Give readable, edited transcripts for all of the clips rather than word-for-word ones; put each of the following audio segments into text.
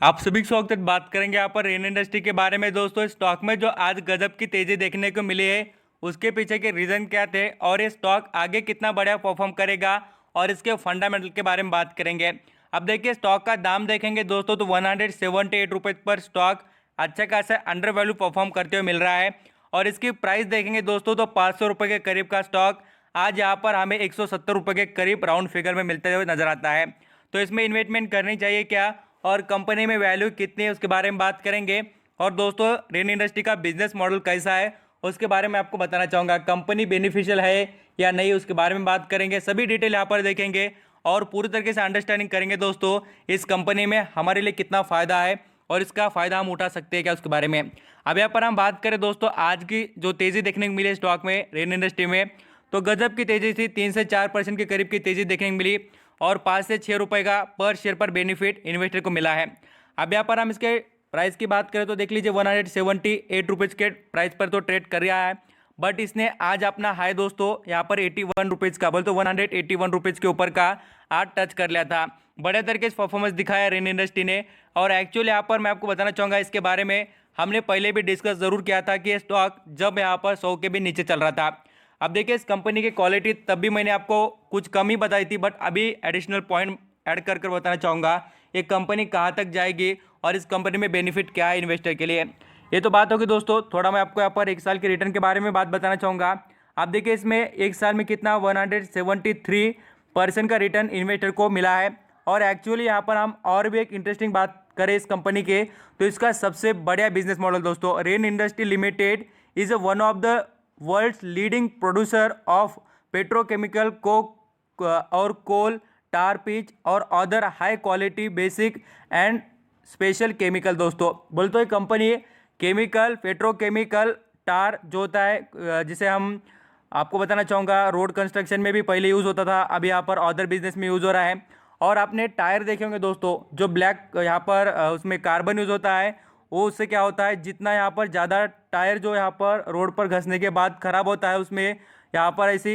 आप सभी को स्वागत है। बात करेंगे यहाँ पर रेन इंडस्ट्री के बारे में। दोस्तों, स्टॉक में जो आज गजब की तेजी देखने को मिली है उसके पीछे के रीजन क्या थे और ये स्टॉक आगे कितना बढ़िया परफॉर्म करेगा और इसके फंडामेंटल के बारे में बात करेंगे। अब देखिए, स्टॉक का दाम देखेंगे दोस्तों तो 178 रुपये पर स्टॉक अच्छा खासा अंडर वैल्यू परफॉर्म करते हुए मिल रहा है। और इसकी प्राइस देखेंगे दोस्तों तो 500 रुपये के करीब का स्टॉक आज यहाँ पर हमें 170 रुपये के करीब राउंड फिगर में मिलते हुए नजर आता है। तो इसमें इन्वेस्टमेंट करनी चाहिए क्या और कंपनी में वैल्यू कितनी है उसके बारे में बात करेंगे। और दोस्तों, रेन इंडस्ट्री का बिजनेस मॉडल कैसा है उसके बारे में आपको बताना चाहूँगा। कंपनी बेनिफिशियल है या नहीं उसके बारे में बात करेंगे। सभी डिटेल यहाँ पर देखेंगे और पूरी तरीके से अंडरस्टैंडिंग करेंगे दोस्तों इस कंपनी में हमारे लिए कितना फ़ायदा है और इसका फ़ायदा हम उठा सकते हैं क्या उसके बारे में। अब यहाँ पर हम बात करें दोस्तों, आज की जो तेज़ी देखने को मिली स्टॉक में रेन इंडस्ट्री में, तो गजब की तेज़ी थी। 3 से 4% के करीब की तेज़ी देखने को मिली और 5 से 6 रुपये का पर शेयर पर बेनिफिट इन्वेस्टर को मिला है। अब यहाँ पर हम इसके प्राइस की बात करें तो देख लीजिए 178 रुपीज़ के प्राइस पर तो ट्रेड कर रहा है। बट इसने आज अपना हाई दोस्तों यहाँ पर 81 रुपीज़ का, बोल तो 181 रुपीज़ के ऊपर का आज टच कर लिया था। बड़े तरीके से परफॉर्मेंस दिखाया रेन इंडस्ट्री ने। और एक्चुअली यहाँ पर मैं आपको बताना चाहूँगा इसके बारे में, हमने पहले भी डिस्कस ज़रूर किया था कि स्टॉक जब यहाँ पर 100 के भी नीचे चल रहा था। अब देखिए, इस कंपनी की क्वालिटी तब भी मैंने आपको कुछ कम ही बताई थी, बट अभी एडिशनल पॉइंट ऐड कर कर बताना चाहूँगा ये कंपनी कहाँ तक जाएगी और इस कंपनी में बेनिफिट क्या है इन्वेस्टर के लिए। ये तो बात होगी दोस्तों। थोड़ा मैं आपको यहाँ पर एक साल के रिटर्न के बारे में बात बताना चाहूँगा। आप देखिए, इसमें एक साल में कितना 173% का रिटर्न इन्वेस्टर को मिला है। और एक्चुअली यहाँ पर हम और भी एक इंटरेस्टिंग बात करें इस कंपनी के, तो इसका सबसे बढ़िया बिजनेस मॉडल दोस्तों, Rain Industry Limited is one of the world's leading producer of petrochemical coke और कोल, टार पिच और other high quality basic and special chemical. दोस्तों, बोलते तो ये कंपनी केमिकल, पेट्रोकेमिकल, टार जो होता है जिसे हम आपको बताना चाहूँगा रोड कंस्ट्रक्शन में भी पहले यूज़ होता था, अभी यहाँ पर अदर बिजनेस में यूज़ हो रहा है। और आपने टायर देखे होंगे दोस्तों, जो ब्लैक यहाँ पर उसमें कार्बन यूज़ होता है, वो उससे क्या होता है, जितना यहाँ पर ज़्यादा टायर जो यहाँ पर रोड पर घसने के बाद ख़राब होता है उसमें यहाँ पर ऐसी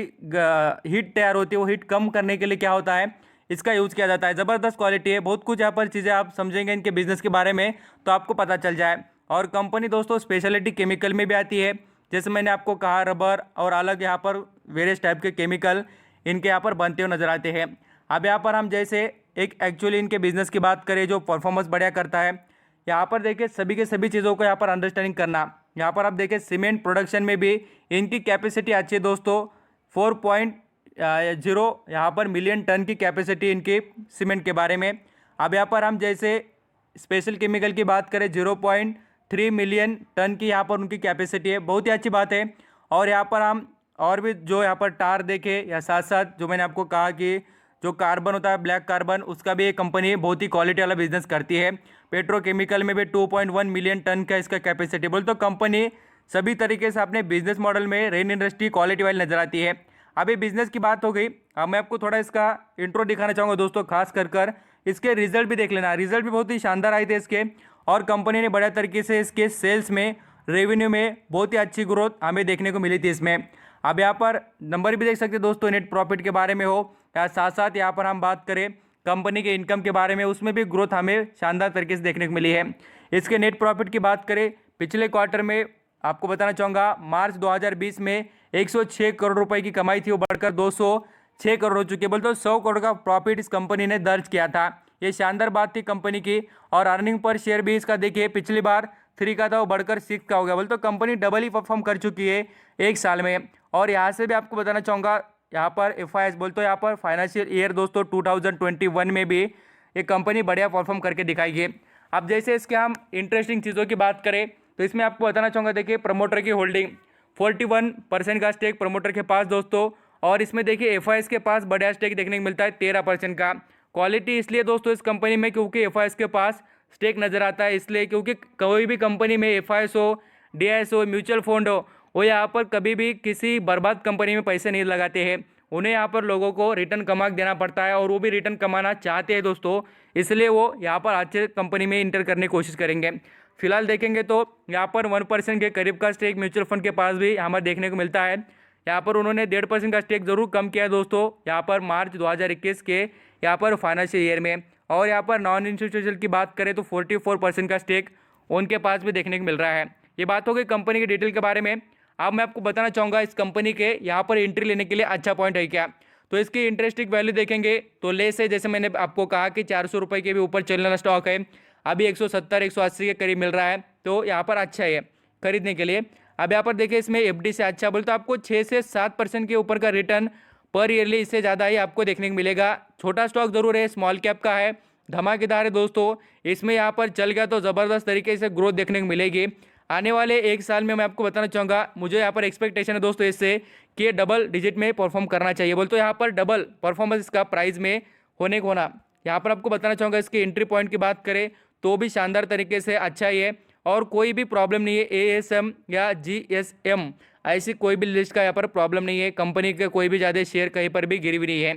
हीट तैयार होती है, वो हीट कम करने के लिए क्या होता है इसका यूज़ किया जाता है। ज़बरदस्त क्वालिटी है। बहुत कुछ यहाँ पर चीज़ें आप समझेंगे इनके बिजनेस के बारे में तो आपको पता चल जाए। और कंपनी दोस्तों स्पेशलिटी केमिकल में भी आती है, जैसे मैंने आपको कहा रबर और अलग यहाँ पर वेरियस टाइप के केमिकल इनके यहाँ पर बनते हुए नजर आते हैं। अब यहाँ पर हम जैसे एक एक्चुअली इनके बिजनेस की बात करें जो परफॉर्मेंस बढ़िया करता है, यहाँ पर देखिए सभी के सभी चीज़ों को यहाँ पर अंडरस्टैंडिंग करना। यहाँ पर आप देखिए सीमेंट प्रोडक्शन में भी इनकी कैपेसिटी अच्छी है दोस्तों। 4.0 यहाँ पर मिलियन टन की कैपेसिटी इनकी सीमेंट के बारे में। अब यहाँ पर हम जैसे स्पेशल केमिकल की बात करें 0.3 मिलियन टन की यहाँ पर उनकी कैपेसिटी है, बहुत ही अच्छी बात है। और यहाँ पर हम और भी जो यहाँ पर टार देखे या साथ साथ जो मैंने आपको कहा कि जो कार्बन होता है ब्लैक कार्बन, उसका भी एक कंपनी बहुत ही क्वालिटी वाला बिजनेस करती है। पेट्रोकेमिकल में भी 2.1 मिलियन टन का इसका कैपेसिटी। बोल तो कंपनी सभी तरीके से अपने बिजनेस मॉडल में रेन इंडस्ट्री क्वालिटी वाली नजर आती है। अभी बिजनेस की बात हो गई, अब मैं आपको थोड़ा इसका इंट्रो दिखाना चाहूँगा दोस्तों। खास कर इसके रिजल्ट भी देख लेना, रिजल्ट भी बहुत ही शानदार आए थे इसके। और कंपनी ने बढ़िया तरीके से इसके सेल्स में, रेवेन्यू में बहुत ही अच्छी ग्रोथ हमें देखने को मिली थी इसमें। अब यहाँ पर नंबर भी देख सकते हैं दोस्तों, नेट प्रॉफिट के बारे में हो या साथ साथ यहाँ पर हम बात करें कंपनी के इनकम के बारे में, उसमें भी ग्रोथ हमें शानदार तरीके से देखने को मिली है। इसके नेट प्रॉफिट की बात करें पिछले क्वार्टर में, आपको बताना चाहूँगा मार्च 2020 में 106 करोड़ रुपए की कमाई थी, वो बढ़कर 206 करोड़ हो चुकी है। बोलते 100 करोड़ का प्रॉफिट इस कंपनी ने दर्ज किया था। ये शानदार बात थी कंपनी की। और अर्निंग पर शेयर भी इसका देखिए, पिछली बार 3 का था वो बढ़कर 6 का हो गया। बोलते कंपनी डबल ही परफॉर्म कर चुकी है एक साल में। और यहाँ से भी आपको बताना चाहूँगा, यहाँ पर FIS बोलते यहाँ पर फाइनेंशियल ईयर दोस्तों 2021 में भी ये कंपनी बढ़िया परफॉर्म करके दिखाएगी। अब जैसे इसके हम इंटरेस्टिंग चीज़ों की बात करें तो इसमें आपको बताना चाहूँगा, देखिए प्रमोटर की होल्डिंग 41% का स्टेक प्रमोटर के पास दोस्तों। और इसमें देखिए FIS के पास बढ़िया स्टेक देखने को मिलता है 13% का। क्वालिटी इसलिए दोस्तों इस कंपनी में क्योंकि FIS के पास स्टेक नज़र आता है, इसलिए क्योंकि कोई भी कंपनी में FIS हो, DIS हो, म्यूचुअल फंड हो, वो यहाँ पर कभी भी किसी बर्बाद कंपनी में पैसे नहीं लगाते हैं। उन्हें यहाँ पर लोगों को रिटर्न कमा के देना पड़ता है और वो भी रिटर्न कमाना चाहते हैं दोस्तों, इसलिए वो यहाँ पर अच्छे कंपनी में इंटर करने की कोशिश करेंगे। फिलहाल देखेंगे तो यहाँ पर 1% के करीब का स्टेक म्यूचुअल फंड के पास भी हमें देखने को मिलता है। यहाँ पर उन्होंने 1.5% का स्टेक जरूर कम किया दोस्तों, यहाँ पर मार्च 2021 के यहाँ पर फाइनेंशियल ईयर में। और यहाँ पर नॉन इंस्टीट्यूशनल की बात करें तो 44% का स्टेक उनके पास भी देखने को मिल रहा है। ये बात हो गई कंपनी के डिटेल के बारे में। अब मैं आपको बताना चाहूँगा इस कंपनी के यहाँ पर एंट्री लेने के लिए अच्छा पॉइंट है क्या। तो इसकी इंटरेस्टिंग वैल्यू देखेंगे तो लेस है, जैसे मैंने आपको कहा कि 400 रुपये के भी ऊपर चलने वाला स्टॉक है, अभी 170-180 के करीब मिल रहा है, तो यहाँ पर अच्छा है खरीदने के लिए। अब यहाँ पर देखिए इसमें एफडी से अच्छा बोले तो आपको 6 से 7% के ऊपर का रिटर्न पर ईयरली, इससे ज़्यादा ही आपको देखने को मिलेगा। छोटा स्टॉक जरूर है, स्मॉल कैप का है, धमाकेदार है दोस्तों। इसमें यहाँ पर चल गया तो ज़बरदस्त तरीके से ग्रोथ देखने को मिलेगी आने वाले 1 साल में। मैं आपको बताना चाहूँगा, मुझे यहाँ पर एक्सपेक्टेशन है दोस्तों इससे कि डबल डिजिट में परफॉर्म करना चाहिए। बोल तो यहाँ पर डबल परफॉर्मेंस इसका प्राइस में होने को होना। यहाँ पर आपको बताना चाहूँगा इसके एंट्री पॉइंट की बात करें तो भी शानदार तरीके से अच्छा ही है और कोई भी प्रॉब्लम नहीं है। ASM या GSM ऐसी कोई भी लिस्ट का यहाँ पर प्रॉब्लम नहीं है। कंपनी के कोई भी ज़्यादा शेयर कहीं पर भी गिरी हुई नहीं है।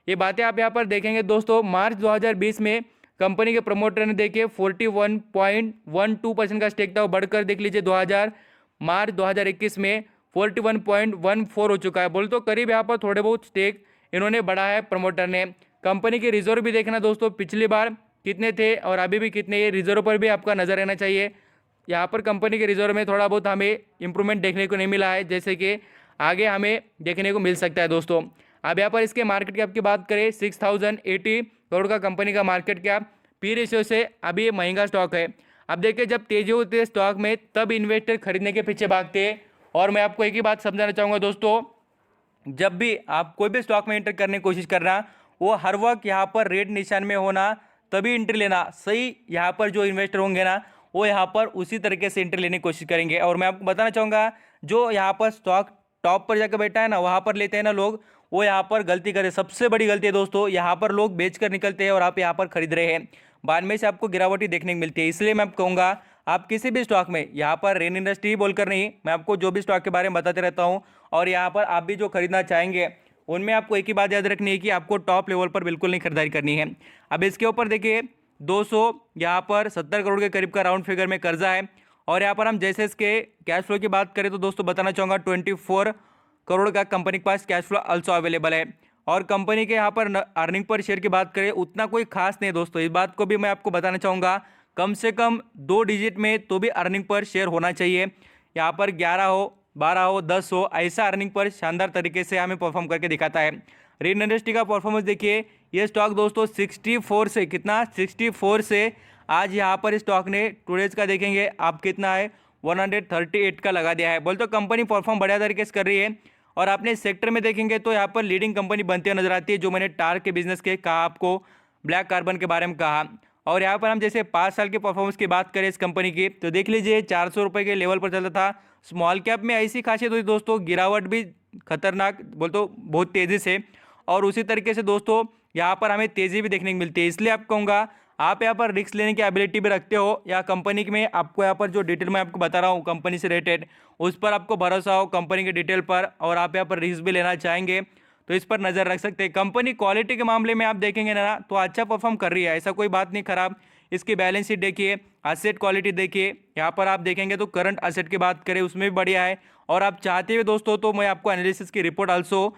ये बातें आप यहाँ पर देखेंगे दोस्तों। मार्च 2020 में कंपनी के प्रमोटर ने देखिए 41.12% का स्टेक था, वो बढ़कर देख लीजिए मार्च 2021 में 41.14 हो चुका है। बोल तो करीब यहाँ पर थोड़े बहुत स्टेक इन्होंने बढ़ा है प्रमोटर ने। कंपनी के रिजर्व भी देखना दोस्तों, पिछली बार कितने थे और अभी भी कितने, ये रिजर्व पर भी आपका नजर रहना चाहिए। यहाँ पर कंपनी के रिजर्व में थोड़ा बहुत हमें इंप्रूवमेंट देखने को नहीं मिला है, जैसे कि आगे हमें देखने को मिल सकता है दोस्तों। अब यहाँ पर इसके मार्केट कैप की बात करें 6080 करोड़ का कंपनी का मार्केट कैप, पी रेशियो से अभी ये महंगा स्टॉक है। अब देखिए जब तेजी होती है स्टॉक में तब इन्वेस्टर खरीदने के पीछे भागते हैं। और मैं आपको एक ही बात समझाना चाहूँगा दोस्तों, जब भी आप कोई भी स्टॉक में एंटर करने की कोशिश करना, वो हर वक्त यहाँ पर रेड निशान में होना तभी एंट्री लेना सही। यहाँ पर जो इन्वेस्टर होंगे ना वो यहाँ पर उसी तरीके से एंट्री लेने की कोशिश करेंगे। और मैं आपको बताना चाहूँगा जो यहाँ पर स्टॉक टॉप पर जाकर बैठा है ना, वहाँ पर लेते हैं ना लोग, वो यहाँ पर गलती करते हैं। सबसे बड़ी गलती है दोस्तों, यहाँ पर लोग बेच कर निकलते हैं और आप यहाँ पर खरीद रहे हैं, बाद में से आपको गिरावट ही देखने को मिलती है। इसलिए मैं आपको कहूँगा आप किसी भी स्टॉक में, यहाँ पर रेन इंडस्ट्री ही बोलकर नहीं, मैं आपको जो भी स्टॉक के बारे में बताते रहता हूँ और यहाँ पर आप भी जो खरीदना चाहेंगे उनमें आपको एक ही बात याद रखनी है कि आपको टॉप लेवल पर बिल्कुल नहीं खरीदारी करनी है। अब इसके ऊपर देखिए 270 करोड़ के करीब का राउंड फिगर में कर्जा है। और यहाँ पर हम जैसे इसके कैश फ्लो की बात करें तो दोस्तों बताना चाहूँगा 24 करोड़ का कंपनी के पास कैश फ्लो ऑल्सो अवेलेबल है। और कंपनी के यहाँ पर अर्निंग पर शेयर की बात करें उतना कोई खास नहीं है दोस्तों, इस बात को भी मैं आपको बताना चाहूँगा। कम से कम 2 डिजिट में तो भी अर्निंग पर शेयर होना चाहिए। यहाँ पर 11 हो, 12 हो, 10 हो, ऐसा अर्निंग पर शानदार तरीके से हमें परफॉर्म करके दिखाता है। रेन इंडस्ट्री का परफॉर्मेंस देखिए, ये स्टॉक दोस्तों 64 से कितना 64 से आज यहाँ पर स्टॉक ने टुडेज का देखेंगे आप कितना है 138 का लगा दिया है। बोल तो कंपनी परफॉर्म बढ़िया तरीके से कर रही है। और अपने सेक्टर में देखेंगे तो यहाँ पर लीडिंग कंपनी बनती हुई नजर आती है, जो मैंने टार के बिजनेस के कहा, आपको ब्लैक कार्बन के बारे में कहा। और यहाँ पर हम जैसे 5 साल के परफॉर्मेंस की बात करें इस कंपनी की तो देख लीजिए 400 रुपये के लेवल पर चलता था। स्मॉल कैप में ऐसी खासियत हुई दोस्तों, गिरावट भी खतरनाक बोल तो बहुत तेज़ी से, और उसी तरीके से दोस्तों यहाँ पर हमें तेज़ी भी देखने को मिलती है। इसलिए आप कहूँगा आप यहाँ पर रिस्क लेने की एबिलिटी भी रखते हो या कंपनी में आपको यहाँ पर जो डिटेल मैं आपको बता रहा हूँ कंपनी से रिलेटेड उस पर आपको भरोसा हो कंपनी के डिटेल पर, और आप यहाँ पर रिस्क भी लेना चाहेंगे तो इस पर नज़र रख सकते हैं। कंपनी क्वालिटी के मामले में आप देखेंगे ना तो अच्छा परफॉर्म कर रही है, ऐसा कोई बात नहीं खराब। इसकी बैलेंस शीट देखिए, एसेट क्वालिटी देखिए, यहाँ पर आप देखेंगे तो करंट एसेट की बात करें उसमें भी बढ़िया है। और आप चाहते हुए दोस्तों तो मैं आपको एनालिसिस की रिपोर्ट आल्सो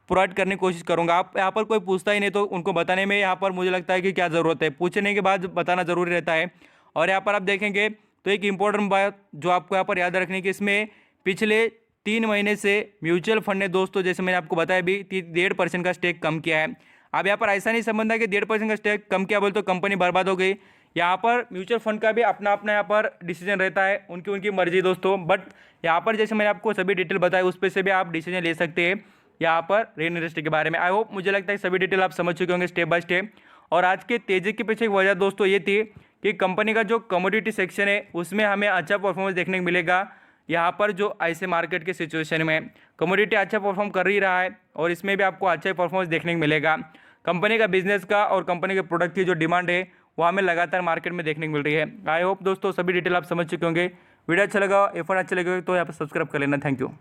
प्रोवाइड करने की कोशिश करूंगा। आप यहाँ पर कोई पूछता ही नहीं तो उनको बताने में यहाँ पर मुझे लगता है कि क्या ज़रूरत है, पूछने के बाद बताना ज़रूरी रहता है। और यहाँ पर आप देखेंगे तो एक इंपॉर्टेंट बात जो आपको यहाँ पर याद रखने की, इसमें पिछले 3 महीने से म्यूचुअल फंड ने दोस्तों जैसे मैंने आपको बताया भी 1.5% का स्टेक कम किया है। अब यहाँ पर ऐसा नहीं समझना कि 1.5% का स्टेक कम किया बोल तो कंपनी बर्बाद हो गई। यहाँ पर म्यूचुअल फंड का भी अपना अपना यहाँ पर डिसीजन रहता है, उनकी उनकी मर्जी दोस्तों। बट यहाँ पर जैसे मैंने आपको सभी डिटेल बताई उस पर से भी आप डिसीजन ले सकते हैं यहाँ पर रेन इंडस्ट्री के बारे में। आई होप मुझे लगता है सभी डिटेल आप समझ चुके होंगे स्टेप बाय स्टेप। और आज के तेजी के पीछे एक वजह दोस्तों ये थी कि कंपनी का जो कमोडिटी सेक्शन है उसमें हमें अच्छा परफॉर्मेंस देखने को मिलेगा। यहाँ पर जो ऐसे मार्केट के सिचुएशन में कमोडिटी अच्छा परफॉर्म कर ही रहा है और इसमें भी आपको अच्छा परफॉर्मेंस देखने को मिलेगा। कंपनी का बिजनेस का और कंपनी के प्रोडक्ट की जो डिमांड है वो हमें लगातार मार्केट में देखने को मिल रही है। आई होप दोस्तों सभी डिटेल आप समझ चुके होंगे। वीडियो अच्छा लगा, एफर्ट अच्छा लगे तो यहाँ पर सब्सक्राइब कर लेना। Thank you.